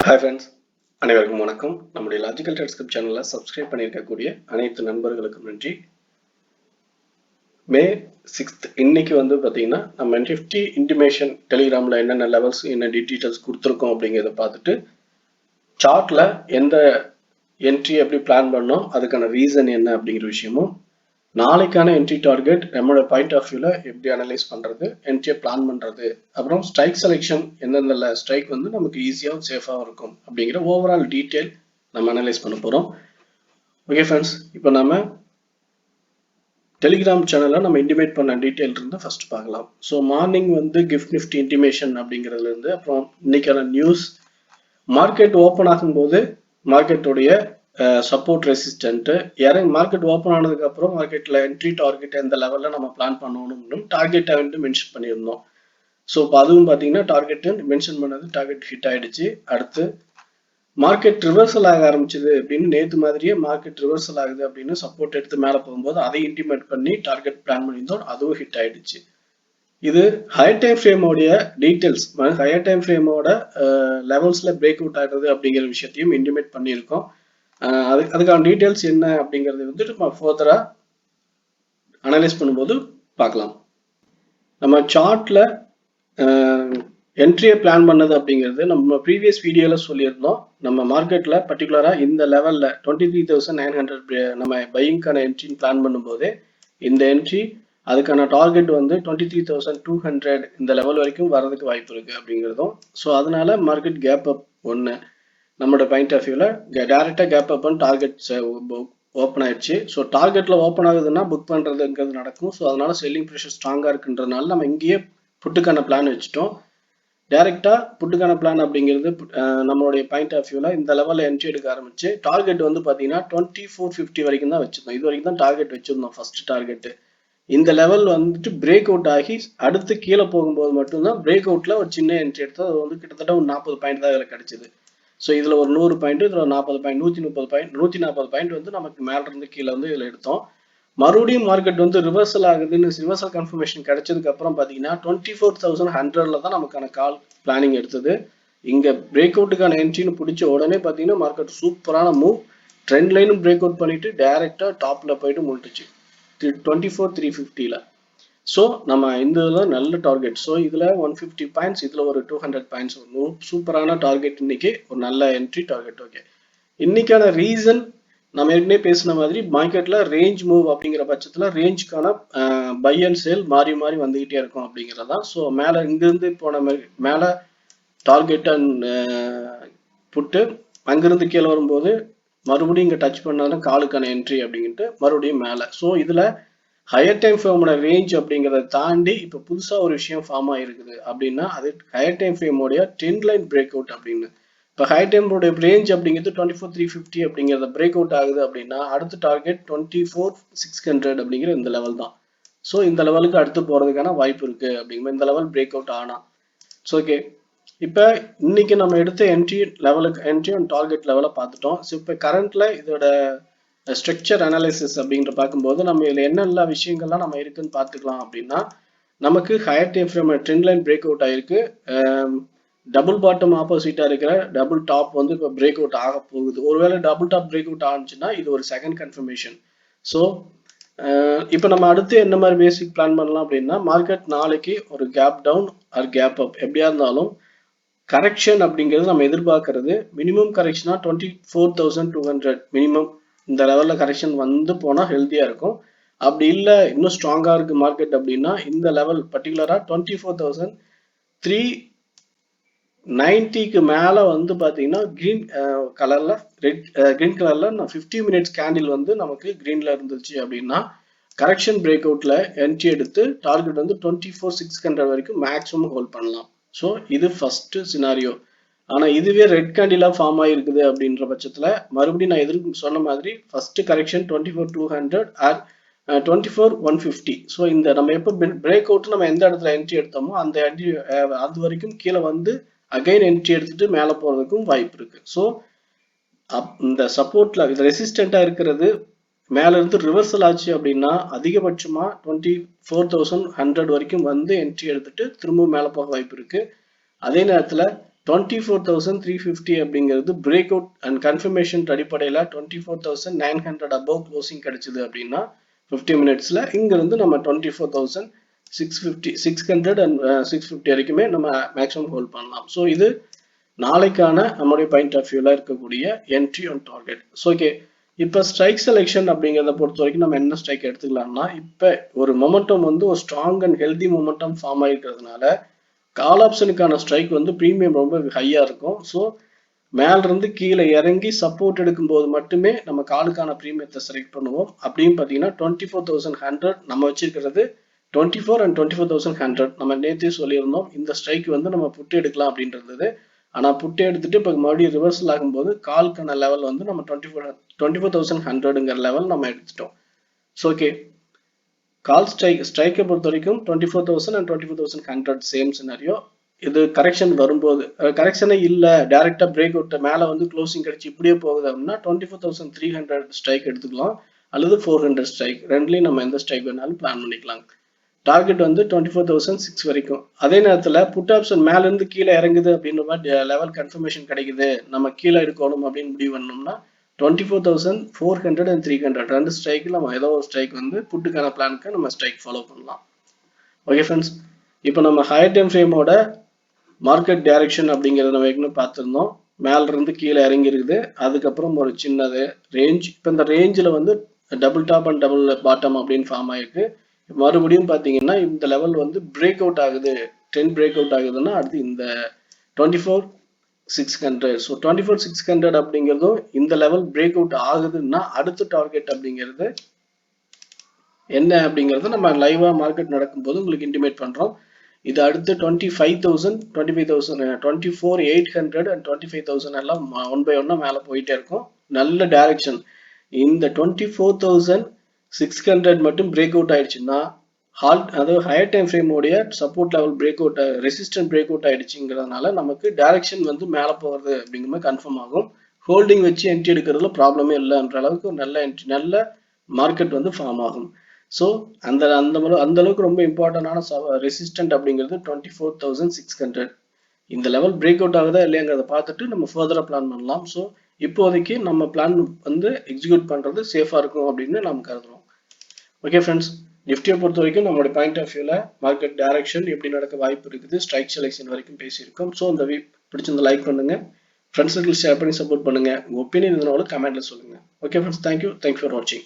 Hi friends, அனைவருக்கும் வணக்கம். நம்முடைய லாஜிக்கல் ட்ரேட்ஸ்கிரிப்ட் சேனலை சப்ஸ்கிரைப் பண்ணியிருக்கக்கூடிய அனைத்து நண்பர்களுக்கும் நன்றி. மே 6th இன்னைக்கு பார்த்தீங்கன்னா நம்ம நிஃப்டி இன்டிமேஷன் டெலிகிராமில் என்னென்ன லெவல்ஸ் என்ன டீட்டெயில்ஸ் கொடுத்துருக்கோம் அப்படிங்கிறத பார்த்துட்டு சார்ட்டில் எந்த என்ட்ரி எப்படி பிளான் பண்ணோம் அதுக்கான ரீசன் என்ன அப்படிங்கிற விஷயமும் நாளைக்கான என்ட்ரி டார்கெட் நம்மளோட பாயிண்ட் ஆஃப் வியூவில் எப்படி அனலைஸ் பண்ணுறது என்ட்ரியை பிளான் பண்ணுறது அப்புறம் ஸ்ட்ரைக் செலெக்ஷன் எந்தெந்த ஸ்ட்ரைக் நமக்கு ஈஸியாகவும் சேஃபாகவும் இருக்கும் அப்படிங்கிற ஓவரால் டீட்டெயில் நம்ம அனலைஸ் பண்ண போகிறோம். ஓகே ஃப்ரெண்ட்ஸ், இப்போ நம்ம டெலிகிராம் சேனலில் நம்ம இன்டிமேட் பண்ண டீட்டெயில் இருந்து ஃபர்ஸ்ட் பார்க்கலாம். So morning GIFT Nifty intimation அப்படிங்கிறதுலேருந்து அப்புறம் இன்னைக்கான நியூஸ் மார்க்கெட் ஓப்பன் ஆகும்போது மார்க்கெட்டுடைய சப்போர்ட் ரெசிஸ்டன்ட் மார்க்கெட் ஓப்பன் ஆனதுக்கு அப்புறம் மார்க்கெட்ல என்ட்ரி டார்கெட் எந்த லெவல்ல நம்ம பிளான் பண்ணணும்னு டார்கெட்டை மென்ஷன் பண்ணியிருந்தோம். ஸோ இப்போ அதுவும் பார்த்தீங்கன்னா டார்கெட் மென்ஷன் பண்ணது டார்கெட் ஹிட் ஆயிடுச்சு. அடுத்து மார்க்கெட் ரிவர்சல் ஆக ஆரம்பிச்சது அப்படின்னு நேற்று மாதிரியே மார்க்கெட் ரிவர்சல் ஆகுது அப்படின்னு சப்போர்ட் எடுத்து மேலே போகும்போது அதை இன்டிமேட் பண்ணி டார்கெட் பிளான் பண்ணியிருந்தோம், அதுவும் ஹிட் ஆயிடுச்சு. இது ஹையர் டைம் ஃப்ரேமோடைய டீட்டெயில்ஸ், ஹையர் டைம் ஃப்ரேமோட லெவல்ஸ்ல பிரேக் அவுட் ஆகுது அப்படிங்கிற விஷயத்தையும் இன்டிமேட் பண்ணியிருக்கோம். அதுக்கான டீட்டெயில்ஸ் என்ன அப்படிங்கிறது நம்ம ஃபர்தரா அனலைஸ் பண்ணும்போது பார்க்கலாம். நம்ம சார்ட்ல என்ட்ரியை பிளான் பண்ணது அப்படிங்கிறது நம்ம ப்ரீவியஸ் வீடியோல சொல்லியிருந்தோம். நம்ம மார்க்கெட்ல பர்டிகுலரா இந்த லெவல்ல 23,900 நம்ம பையிங்கான என்ட்ரின்னு பிளான் பண்ணும்போது இந்த என்ட்ரி அதுக்கான டார்கெட் 23,200 இந்த லெவல் வரைக்கும் வர்றதுக்கு வாய்ப்பு இருக்கு அப்படிங்கிறதும். ஸோ அதனால மார்க்கெட் கேப் அப் ஒன்று நம்மளோட பாயிண்ட் ஆஃப் வியூவில் டேரெக்டாக கேப் அப் டார்கெட் ஓப்பன் ஆயிடுச்சு. ஸோ டார்கெட்டில் ஓப்பன் ஆகுதுன்னா புக் பண்ணுறதுங்கிறது நடக்கும். ஸோ அதனால செல்லிங் ப்ரெஷர் ஸ்ட்ராங்காக இருக்குன்றதுனால நம்ம இங்கேயே புட்டுக்கான பிளான் வச்சுட்டோம். டேரெக்டாக புட்டுக்கான பிளான் அப்படிங்கிறது நம்மளுடைய பாயிண்ட் ஆஃப் வியூவில் இந்த லெவலில் என்ட்ரி எடுக்க ஆரம்பிச்சு டார்கெட் பார்த்தீங்கன்னா 2450 வரைக்கும் தான் வச்சுருந்தோம். இது வரைக்கும் தான் டார்கெட் வச்சுருந்தோம் ஃபர்ஸ்ட் டார்கெட்டு. இந்த லெவல் பிரேக் அவுட் ஆகி அடுத்து கீழே போகும்போது மட்டும்தான் பிரேக் அவுட்டில் ஒரு சின்ன என்ட்ரி எடுத்து அது கிட்டத்தட்ட ஒரு 40 பாயிண்ட் தான் இதில் கிடைச்சிது. ஸோ இதில் ஒரு 100 பாயிண்ட், இதில் 40 பாயிண்ட், 130 பாயிண்ட், 140 பாயிண்ட் நமக்கு மேல இருந்து கீழே இதில் எடுத்தோம். மறுபடியும் மார்க்கெட் ரிவர்சல் ஆகுதுன்னு ரிவர்சல் கன்ஃபர்மேஷன் கிடைச்சதுக்கு அப்புறம் பார்த்தீங்கன்னா 24,100ல தான் நமக்கான கால் பிளானிங் எடுத்தது. இங்கே பிரேக் அவுட்டுக்கான என்ட்ரின்னு பிடிச்ச உடனே பார்த்தீங்கன்னா மார்க்கெட் சூப்பரான மூவ், ட்ரெண்ட் லைனும் பிரேக் அவுட் பண்ணிட்டு டைரக்டாக டாப்ல போயிட்டு முழிட்டுச்சு 24,350ல. ஸோ நம்ம இந்த இதில் நல்ல டார்கெட். ஸோ இதில் 150 பாயிண்ட்ஸ், இதில் ஒரு 200 பாயிண்ட்ஸ் சூப்பரான டார்கெட். இன்னைக்கு ஒரு நல்ல என்ட்ரி டார்கெட். ஓகே, இன்னைக்கான ரீசன் நம்ம ஏற்கனவே பேசின மாதிரி மார்க்கெட்ல ரேஞ்ச் மூவ் அப்படிங்கிற பட்சத்தில் ரேஞ்சுக்கான பை அண்ட் சேல் மாறி மாறி வந்துகிட்டே இருக்கும் அப்படிங்கிறதான். ஸோ மேலே இங்கிருந்து போன மாதிரி மேலே டார்கெட் அண்ட் புட்டு அங்கிருந்து கீழே வரும்போது மறுபடியும் இங்கே டச் பண்ணாலும் காலுக்கான என்ட்ரி அப்படிங்கிட்டு மறுபடியும் மேலே. ஸோ இதில் ஹையர் டைம் ஃப்ரேமோட ரேஞ்ச் அப்படிங்கிறத தாண்டி இப்போ புதுசாக ஒரு விஷயம் ஃபார்ம் ஆகிருக்குது அப்படின்னா அது ஹையர் டைம் ஃப்ரேமோடைய ட்ரெண்ட் லைன் பிரேக் அவுட் அப்படின்னு. இப்போ ஹையர் டைமோடைய ரேஞ்ச் அப்படிங்கிறது 24,350 அப்படிங்கிறத பிரேக் அவுட் ஆகுது அப்படின்னா அடுத்த டார்கெட் 24,600 அப்படிங்கிற இந்த லெவல் தான். ஸோ இந்த லெவலுக்கு அடுத்து போகிறதுக்கான வாய்ப்பு இருக்குது அப்படிங்கிற இந்த லெவல் பிரேக் அவுட் ஆனால். ஸோ ஓகே, இப்போ இன்னைக்கு நம்ம எடுத்த என்ட்ரி அண்ட் டார்கெட் லெவலை பார்த்துட்டோம். ஸோ இப்போ கரண்ட்ல இதோட ஸ்ட்ரக்சர் அனாலிசிஸ் அப்படின்ற பார்க்கும்போது நம்ம இதில் என்னென்ன விஷயங்கள்லாம் நம்ம இருக்குன்னு பார்த்துக்கலாம். அப்படின்னா நமக்கு higher time frame trend line break out ஆயிருக்கு. டபுள் பாட்டம் ஆப்போசிட்டா இருக்கிற டபுள் டாப் இப்போ பிரேக் அவுட் ஆக போகுது. ஒருவேளை டபுள் டாப் பிரேக் அவுட் ஆனிச்சுன்னா இது ஒரு செகண்ட் கன்ஃபர்மேஷன். ஸோ இப்போ நம்ம அடுத்து என்ன மாதிரி பேசிக் பிளான் பண்ணலாம் அப்படின்னா மார்க்கெட் நாளைக்கு ஒரு gap down or gap up எப்படியா இருந்தாலும் கரெக்ஷன் அப்படிங்கிறது நம்ம எதிர்பார்க்கறது மினிமம் கரெக்ஷனா 24,200 மினிமம் இந்த லெவல்ல கரெக்ஷன் போனால் ஹெல்த்தியா இருக்கும். அப்படி இல்லை இன்னும் ஸ்ட்ராங்கா இருக்கு மார்க்கெட் அப்படின்னா இந்த லெவல் பர்டிகுலரா 24,390க்கு மேல பாத்தீங்கன்னா கிரீன் கலர்ல கிரீன் கலர்ல 50 மினிட்ஸ் கேண்டில் நமக்கு கிரீன்ல இருந்துச்சு அப்படின்னா கரெக்ஷன் பிரேக் அவுட்ல என்ட்ரி எடுத்து டார்கெட் 24,600 வரைக்கும் மேக்ஸிமம் ஹோல்ட் பண்ணலாம். ஸோ இது ஃபர்ஸ்ட் சினாரியோ. ஆனா இதுவே ரெட் கேண்டிலா ஃபார்ம் ஆயிருக்குது அப்படின்ற பட்சத்துல மறுபடியும் நான் எதிர்க்கு சொன்ன மாதிரி ஃபர்ஸ்ட் கரெக்ஷன் 24,200 ஆர் 24,150. ஸோ இந்த நம்ம எப்போ பிரேக் அவுட் நம்ம எந்த இடத்துல என்ட்ரி எடுத்தோமோ அந்த என்ட்ரி அது வரைக்கும் கீழே அகைன் என்ட்ரி எடுத்துட்டு மேலே போறதுக்கும் வாய்ப்பு இருக்கு. ஸோ இந்த சப்போர்ட்ல இது ரெசிஸ்டண்டா இருக்கிறது மேல இருந்து ரிவர்சல் ஆச்சு அப்படின்னா அதிகபட்சமா 24,100 வரைக்கும் என்ட்ரி எடுத்துட்டு திரும்ப மேலே போக வாய்ப்பு இருக்கு. அதே நேரத்துல 24,350 அப்படிங்கிறது பிரேக் அவுட் அண்ட் கன்ஃபர்மேஷன் அடிப்படையில் 24,900 அபவ் க்ளோசிங் கிடைச்சது அப்படின்னா 50 மினிட்ஸ்ல இங்கிருந்து நம்ம 24,600 அண்ட் 650 வரைக்குமே நம்ம மேக்ஸிமம் ஹோல்ட் பண்ணலாம். ஸோ இது நாளைக்கான நம்மளுடைய பாயிண்ட் ஆஃப் வியூல இருக்கக்கூடிய என்ட்ரி ஆன் டார்கெட். ஓகே, இப்போ ஸ்ட்ரைக் செலெக்ஷன் அப்படிங்கிறத பொறுத்த வரைக்கும் நம்ம என்ன ஸ்ட்ரைக் எடுத்துக்கலாம்னா, இப்போ ஒரு மொமெண்டம் வந்து ஒரு strong and healthy momentum form ஆகிருக்கிறதுனால கால் ஆப்ஷனுக்கான ஸ்ட்ரைக் வந்து ப்ரீமியம் ரொம்ப ஹையா இருக்கும். ஸோ மேல இருந்து கீழே இறங்கி சப்போர்ட் எடுக்கும்போது மட்டுமே நம்ம காலுக்கான ப்ரீமியத்தை செலக்ட் பண்ணுவோம். அப்படின்னு பார்த்தீங்கன்னா 24,100 நம்ம வச்சிருக்கிறது 24 and 24,100 நம்ம நேற்றே சொல்லியிருந்தோம். இந்த ஸ்ட்ரைக் வந்து நம்ம புட்டு எடுக்கலாம் அப்படின்றது. ஆனால் புட்டு எடுத்துட்டு இப்போ மறுபடியும் ரிவர்சல் ஆகும்போது கால்க்கான லெவல் வந்து நம்ம 24,100ங்கிற லெவல் நம்ம எடுத்துட்டோம். ஸோ ஓகே, கால் ஸ்ட்ரைக்கை பொறுத்த வரைக்கும் 24,000 and 24,100 சேம் சினாரியோ. இது கரெக்ஷன் வரும்போது கரெக்ஷனே இல்லை, டைரக்டா பிரேக் அவுட் மேலே வந்து க்ளோசிங் கிடைச்சி இப்படியே போகுது அப்படின்னா 24,300 ஸ்ட்ரைக் எடுத்துக்கலாம், அல்லது 400 ஸ்ட்ரைக், ரெண்டுலையும் நம்ம எந்த ஸ்ட்ரைக் வேணாலும் பிளான் பண்ணிக்கலாம். டார்கெட் வந்து 24,006 வரைக்கும். அதே நேரத்தில் புட் ஆப்ஷன் மேல இருந்து கீழே இறங்குது அப்படின்ற மாதிரி லெவல் கன்ஃபர்மேஷன் கிடைக்குது, நம்ம கீழே எடுக்கணும் அப்படின்னு முடிவு பண்ணோம்னா 24,400 and 300 ரெண்டு ஸ்ட்ரைக்கில் நம்ம ஏதோ ஒரு ஸ்ட்ரைக் வந்து புட்டுக்கான பிளானுக்கு நம்ம ஸ்ட்ரைக் ஃபாலோ பண்ணலாம். ஓகே ஃப்ரெண்ட்ஸ், இப்போ நம்ம ஹையர் டைம் ஃப்ரேமோட மார்க்கெட் டைரக்ஷன் அப்படிங்கிறத நம்ம ஏற்கனவே பார்த்துருந்தோம். மேல இருந்து கீழே இறங்கி இருக்குது, அதுக்கப்புறம் ஒரு சின்னது ரேஞ்ச். இப்போ இந்த ரேஞ்சில் வந்து double top and double bottom அப்படின்னு ஃபார்ம் ஆயிருக்கு. மறுபடியும் பார்த்தீங்கன்னா இந்த லெவல் வந்து பிரேக் அவுட் ஆகுது, 10 பிரேக் அவுட் ஆகுதுன்னா அடுத்து இந்த 24,600. ஸோ 24,600 அப்படிங்கிறதும் இந்த லெவல் பிரேக் அவுட் ஆகுதுன்னா அடுத்த டார்கெட் அப்படிங்கிறது என்ன அப்படிங்கிறது நம்ம லைவா மார்க்கெட் நடக்கும்போது உங்களுக்கு இன்டிமேட் பண்றோம். இது அடுத்து 25,000, 24,800 and 25,000 எல்லாம் 1 by 1 மேல போயிட்டே இருக்கும். நல்ல டைரக்ஷன். இந்த 24,600 மட்டும் பிரேக் அவுட் ஆயிடுச்சுன்னா அதாவது ஹையர் டைம் ஃப்ரேம் உடைய support level break out, resistant break out ஆயிடுச்சுங்கிறதுனால நமக்கு டைரக்ஷன் வந்து மேல போகிறது அப்படிங்கிற மாதிரி கன்ஃபார்ம் ஆகும். ஹோல்டிங் வச்சு என்ட்ரி எடுக்கிறதுல ப்ராப்ளமே இல்லைன்ற அளவுக்கு ஒரு நல்ல என்ட்ரி, நல்ல மார்க்கெட் வந்து ஃபார்ம் ஆகும். ஸோ அந்த அளவுக்கு ரொம்ப இம்பார்ட்டன்டான ரெசிஸ்டன்ட் அப்படிங்கிறது 24,600. இந்த லெவல் பிரேக் அவுட் ஆகுதா இல்லையாங்கிறத பார்த்துட்டு நம்ம ஃபர்தரா பிளான் பண்ணலாம். ஸோ இப்போதைக்கு நம்ம பிளான் வந்து எக்ஸிக்யூட் பண்றது சேஃபா இருக்கும் அப்படின்னு நம்ம கருதுறோம். ஓகே ஃப்ரெண்ட்ஸ், நிஃப்டியை பொறுத்த வரைக்கும் நம்மளுடைய பாயிண்ட் ஆஃப் வியூல மார்க்கெட் டைரக்ஷன் எப்படி நடக்க வாய்ப்பு இருக்குது, ஸ்ட்ரைக் செலெக்ஷன் வரைக்கும் பேசியிருக்கோம். ஸோ இந்த பிடிச்சிருந்த லைக் பண்ணுங்க, ஃப்ரெண்ட்ஸுக்கு ஷேர் பண்ணி சப்போர்ட் பண்ணுங்க, உங்க ஒப்பீனியன் இருந்தாலும் கமெண்ட்ல சொல்லுங்க. ஓகே ஃப்ரெண்ட்ஸ், தேங்க்யூ ஃபார் வாட்சிங்.